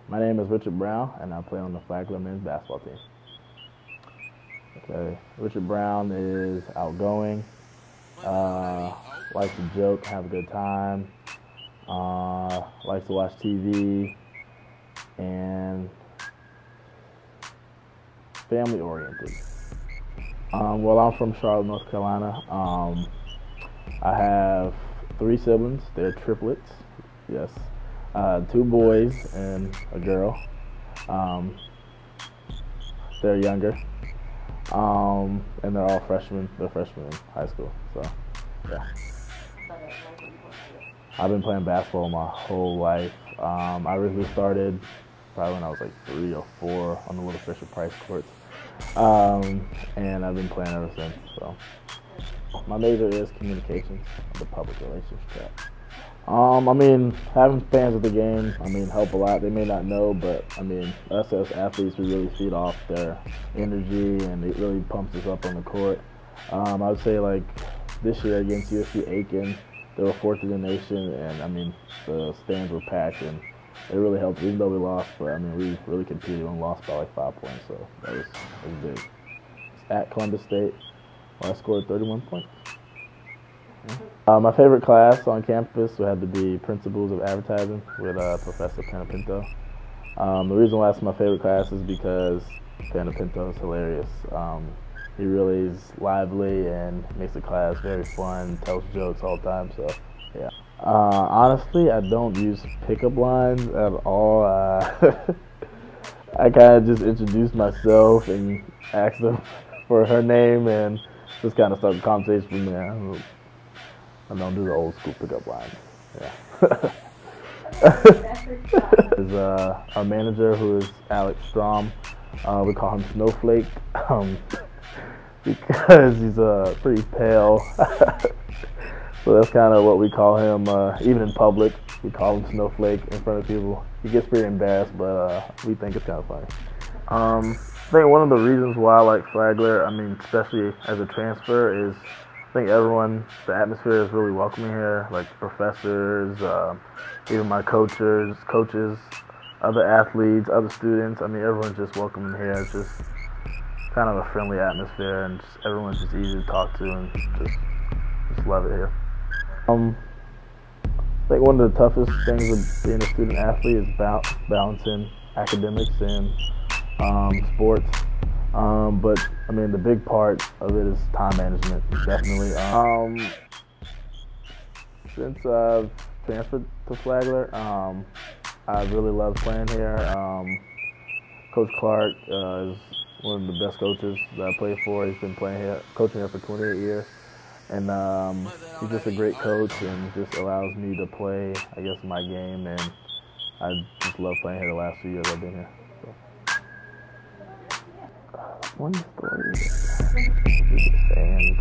My name is Richard Brown, and I play on the Flagler men's basketball team. Okay, Richard Brown is outgoing, likes to joke, have a good time, likes to watch TV, and family oriented. Well, I'm from Charlotte, North Carolina. I have 3 siblings. They're triplets. Yes. 2 boys and a girl. They're younger. And they're all freshmen. They're freshmen in high school. So, yeah. I've been playing basketball my whole life. I originally started probably when I was like 3 or 4 on the Little Fisher-Price courts. And I've been playing ever since. So, my major is communications, the public relations track. Having fans at the game, help a lot. They may not know, but, us as athletes, we really feed off their energy, and it really pumps us up on the court. I would say, like, this year against USC-Aiken, they were 4th in the nation, and, the stands were packed, and it really helped, even though we lost, but, we really competed and lost by, like, 5 points, so that was big. It's at Columbus State, where I scored 31 points. My favorite class on campus would have to be Principles of Advertising with Professor Panapinto. The reason why it's my favorite class is because Panapinto is hilarious. He really is lively and makes the class very fun, tells jokes all the time, so yeah. Honestly, I don't use pickup lines at all. I kind of just introduce myself and ask them for her name and just kind of start the conversation from there. I don't do the old school pickup lines. Yeah. Is our manager, who is Alex Strom. We call him Snowflake because he's pretty pale. So that's kind of what we call him. Even in public, we call him Snowflake in front of people. He gets pretty embarrassed, but we think it's kind of funny. I think one of the reasons why I like Flagler, especially as a transfer, is I think the atmosphere is really welcoming here, like professors, even my coaches, other athletes, other students. Everyone's just welcoming here. It's just kind of a friendly atmosphere, and everyone's just easy to talk to, and just love it here. I think one of the toughest things of being a student athlete is balancing academics and sports. But the big part of it is time management, definitely. Since I've transferred to Flagler, I really love playing here. Coach Clark is one of the best coaches that I played for. He's been coaching here for 28 years. And he's just a great coach and just allows me to play, my game. And I just love playing here the last few years I've been here. So. One story. Fans.